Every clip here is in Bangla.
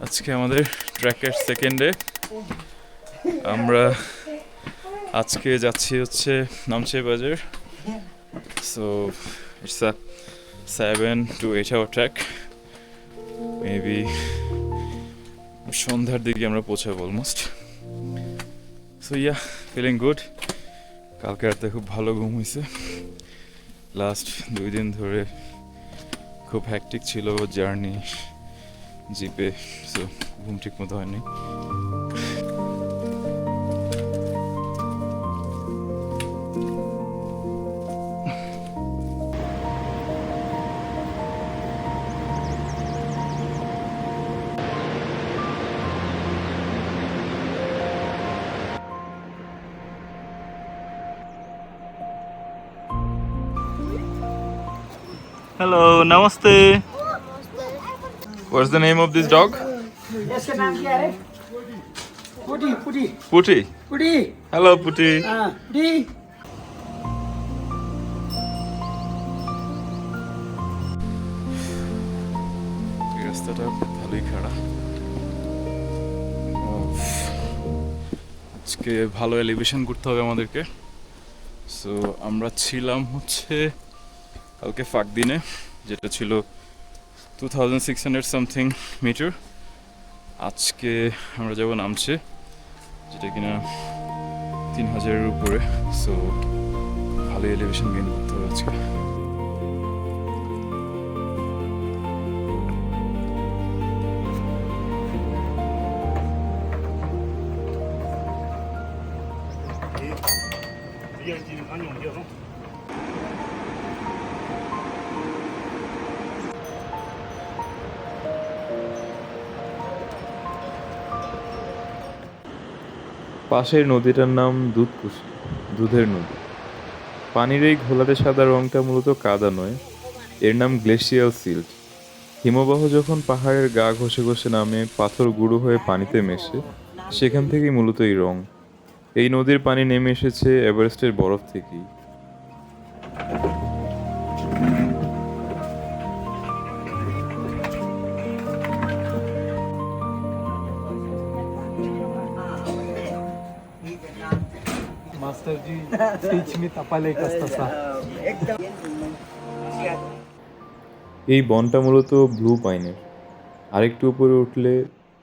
আজকে আমাদের ট্র্যাকের সেকেন্ড ডে। আমরা আজকে যাচ্ছি হচ্ছে নামছে বাজার। So it's a 7 to 8 hour track. Maybe সন্ধ্যার দিকে আমরা পৌঁছাবো almost. So yeah, feeling good. কালকে রাতে খুব ভালো ঘুম হয়েছে। লাস্ট 2 দিন ধরে খুব হ্যাকটিক ছিল জার্নি জিপে, সো ঘুম ঠিক মতো হয়নি। Hello, namaste. What's the name of this dog? इसका नाम क्या है? पुटी पुटी Puti. पुटी Hello, Puti. हाँ पुटी। এই রাস্তাটা ভালোই খারাপ। আজকে ভালো এলিভেশন করতে হবে আমাদেরকে। সো আমরা ছিলাম হচ্ছে কালকে ফাঁক দিনে, যেটা ছিল 2600 সামথিং মিটার। আজকে আমরা যাব নামছে, যেটা কিনা 3000-এর উপরে। সো ভালো এলিভেশন গেইন করতে হবে আজকে। পাশের নদীটার নাম দুধকুশি, দুধের নদী। পানির এই ঘোলাটে সাদা রংটা মূলত কাদা নয়, এর নাম গ্লেশিয়াল সিল্ট। হিমবাহ যখন পাহাড়ের গা ঘষে ঘষে নামে পাথর গুঁড়ো হয়ে পানিতে মেশে, সেখান থেকেই মূলত এই রং। এই নদীর পানি নেমে এসেছে এভারেস্টের বরফ থেকেই। Master ji, teach me tapale kastasa. এই বনটা মূলত ব্লু পাইনের। আরেকটু উপরে উঠলে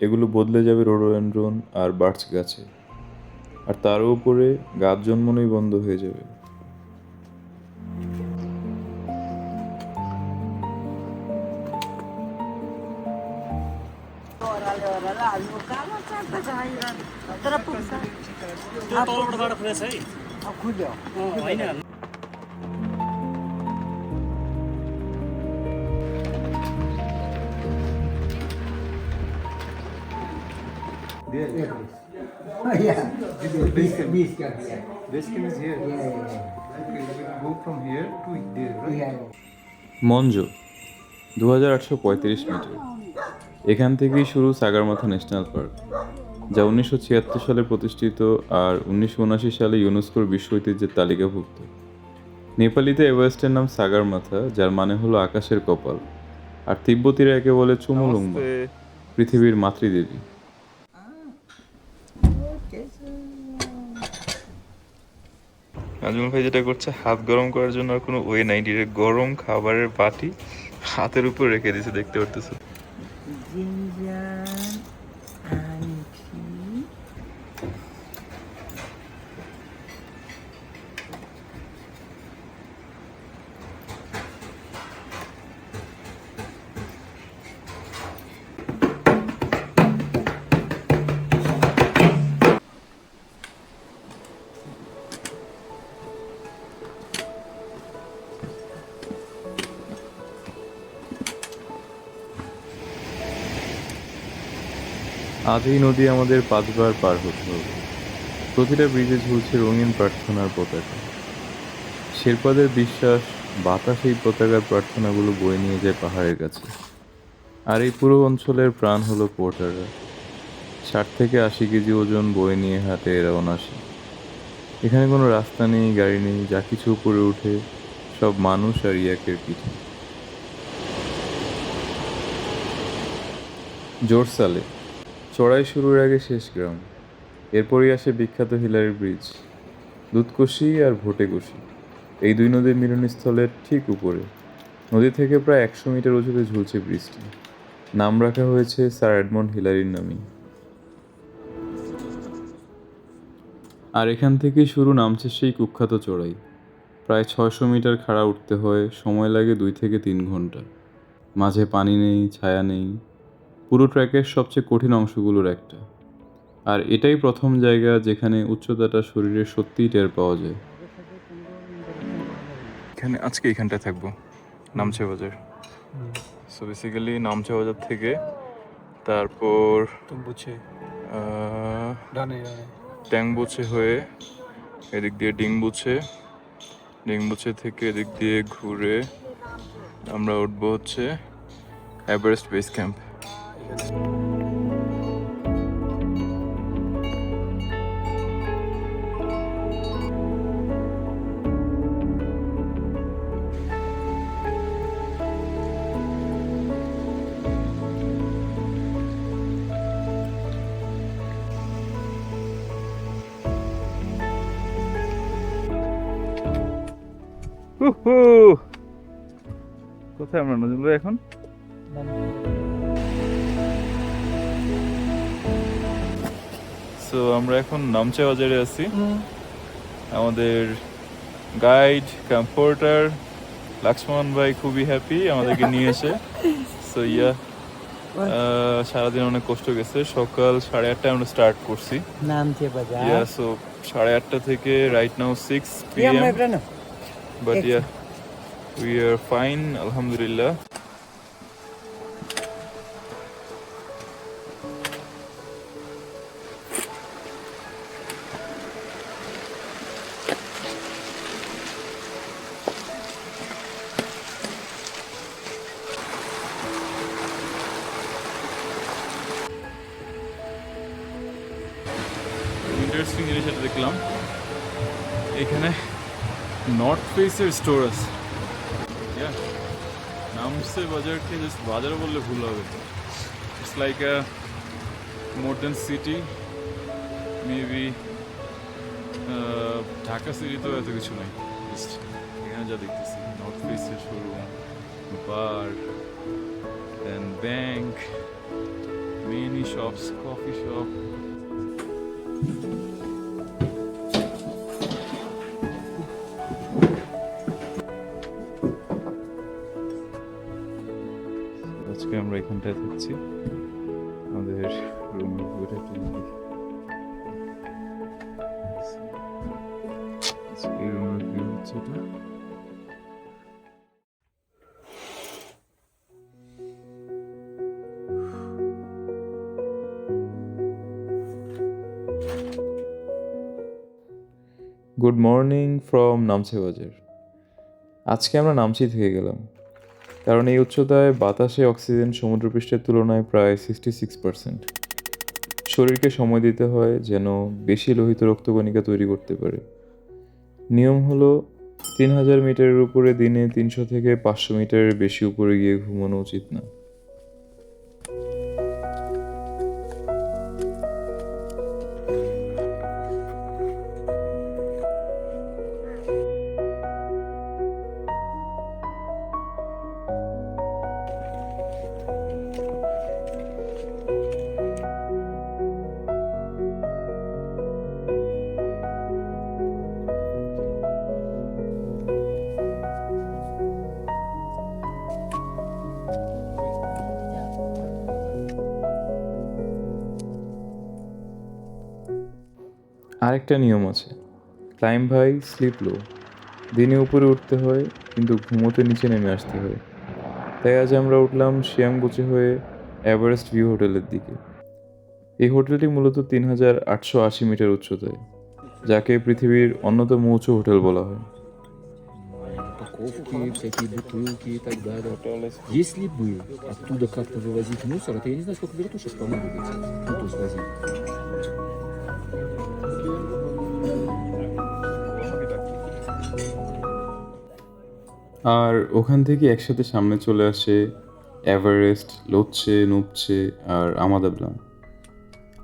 এগুলো বদলে যাবে রোডোডেনড্রন আর বার্চ গাছে, আর তারও উপরে গাছ জন্মানোই বন্ধ হয়ে যাবে। बीस का दिया। Base camp is here. Yeah. Okay, we go from here to there, right? Yeah. Monjo 2835 metre. এখান থেকেই শুরু সাগারমাথা ন্যাশনাল পার্ক, যা 1976 সালে প্রতিষ্ঠিত আর 1979 সালে ইউনেস্কোর বিশ্ব ঐতিহ্যের তালিকাভুক্ত। নেপালিতে এভারেস্টের নাম সাগারমাথা, যার মানে হলো আকাশের কপাল, আর তিব্বতীরা একে বলে চুমুলুংমা, পৃথিবীর মাতৃদেবী। নাজমুল ভাই যেটা করছে, হাত গরম করার জন্য আর কোনো ওয়ে নাই, ডিরেক্ট গরম খাবারের বাটি হাতের উপর রেখে দিয়েছে, দেখতে পারতেছে। Ginger and tea. আজ এই নদী আমাদের 5বার পার হতে হবে। প্রতিটা ব্রিজে ঝুলছে রঙিন প্রার্থনার পতাকা। শেরপাদের বিশ্বাস, বাতাস এই পতাকার প্রার্থনাগুলো বয়ে নিয়ে যায় পাহাড়ের কাছে। আর এই পুরো অঞ্চলের প্রাণ হলো পোর্টাররা। 60 থেকে 80 কেজি ওজন বয়ে নিয়ে হাতে এরা অনাসী। এখানে কোনো রাস্তা নেই, গাড়ি নেই, যা কিছু উপরে উঠে সব মানুষ আর ইয়াকের পিঠে। জোরসালে চড়াই শুরুর আগে শেষ গ্রাম, এরপরই আসে বিখ্যাত হিলারি ব্রিজ, দুধকষি আর ভোটেকষি, এই দুই নদীর মিলনস্থলের ঠিক উপরে নদী থেকে প্রায় 100 মিটার উঁচুতে ঝুলছে ব্রিজটি। নাম রাখা হয়েছে স্যার এডমন্ড হিলারির নামে। আর এখান থেকেই শুরু নামছে সেই কুখ্যাত চড়াই। প্রায় 600 মিটার খাড়া উঠতে হয়, সময় লাগে 2 থেকে 3 ঘন্টা। মাঝে পানি নেই, ছায়া নেই, পুরো ট্র্যাকের সবচেয়ে কঠিন অংশগুলোর একটা। আর এটাই প্রথম জায়গা যেখানে উচ্চতাটা শরীরে সত্যিই টের পাওয়া যায়। আজকে এইখানটায় থাকবো, নামছে বাজার। সো বেসিক্যালি নামছে বাজার থেকে তারপর तुम पूछे আহ, डाने डाने ট্যাংবুচে হয়ে এদিক দিয়ে ডিংবুচে থেকে এদিক দিয়ে ঘুরে আমরা উঠবো হচ্ছে এভারেস্ট বেস ক্যাম্প। কোথায় আমরা নজরুল ভাই এখন? সো আমরা এখন নামচে বাজারে আছি। আমাদের গাইড কম্পোর্টার লক্ষ্মণ ভাই খুবই হ্যাপি আমাদেরকে নিয়ে এসে। সো সারাদিন অনেক কষ্ট গেছে। সকাল 8:30 আমরা স্টার্ট করছি। नामचे बाजार সো 8:30 থেকে রাইট নাও 6 या PM, मैं ना but yeah we are fine alhamdulillah. Interesting জিনিস একটা দেখলাম, এখানে নর্থ ফেসের স্টোর আছে। নামছে বাজারকে জাস্ট বাজার বললে ভুল হবে। It's like a modern city, maybe Dhaka সিটিতেও এত কিছু নাই। জাস্ট এখানে যা দেখতেছি নর্থ ফেসের showroom, bar, then bank, many shops, coffee shop. আজকে আমরা এখানটায় থাকছি, আমাদের রুমের ভিউটা একটু দেখি। আজকে রুমের ভিউ হচ্ছে এটা। গুড মর্নিং ফ্রম নামচে বাজার। আজকে আমরা নামচি থেকে গেলাম, কারণ এই উচ্চতায় বাতাসে অক্সিজেন সমুদ্রপৃষ্ঠের তুলনায় প্রায় 66%। শরীরকে সময় দিতে হয় যেন বেশি লোহিত রক্তকণিকা তৈরি করতে পারে। নিয়ম হলো 3000 মিটারের উপরে দিনে 300 থেকে 500 মিটারের বেশি উপরে গিয়ে ঘুমানো উচিত না। আরেকটা নিয়ম আছে, ক্লাইম্ব হাই স্লিপ লো। দিনে উপরে উঠতে হয় কিন্তু ঘুমোতে নিচে নেমে আসতে হয়। তাই আজ আমরা উঠলাম শিয়াংবুচে হয়ে এভারেস্ট ভিউ হোটেলের দিকে। এই হোটেলটি মূলত 3880 মিটার উচ্চতায়, যাকে পৃথিবীর অন্যতম উঁচু হোটেল বলা হয়। Упаковки, всякие бутылки и так далее. Если бы оттуда как-то вывозить мусор, это я не знаю, сколько вертушек понадобится. Ну, то есть возить. আর ওখান থেকে একসাথে সামনে চলে আসে এভারেস্ট, লোচ্ছে, নুপচে আর আমাদাবলাম।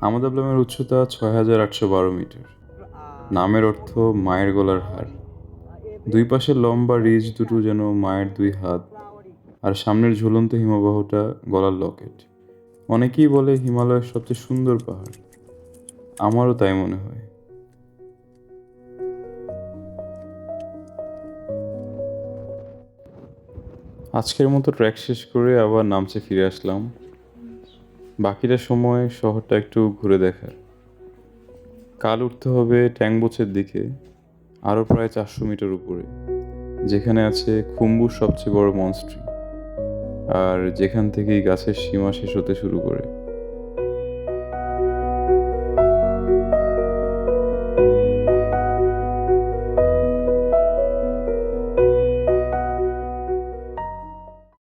আমাদাবলামের উচ্চতা 6,812 মিটার। নামের অর্থ মায়ের গলার হার। দুই পাশের লম্বা রিজ দুটো যেন মায়ের দুই হাত, আর সামনের ঝুলন্ত হিমবাহটা গলার লকেট। অনেকেই বলে হিমালয়ের সবচেয়ে সুন্দর পাহাড়। আমারও তাই মনে হয়। আজকের মতো ট্র্যাক শেষ করে আবার নামচে ফিরে আসলাম। বাকিটা সময় শহরটা একটু ঘুরে দেখার। কাল উঠতে হবে ট্যাংবোচের দিকে, আরও প্রায় 400 মিটার উপরে, যেখানে আছে খুম্বুর সবচেয়ে বড় মনস্ট্রি, আর যেখান থেকেই গাছের সীমা শেষ হতে শুরু করে।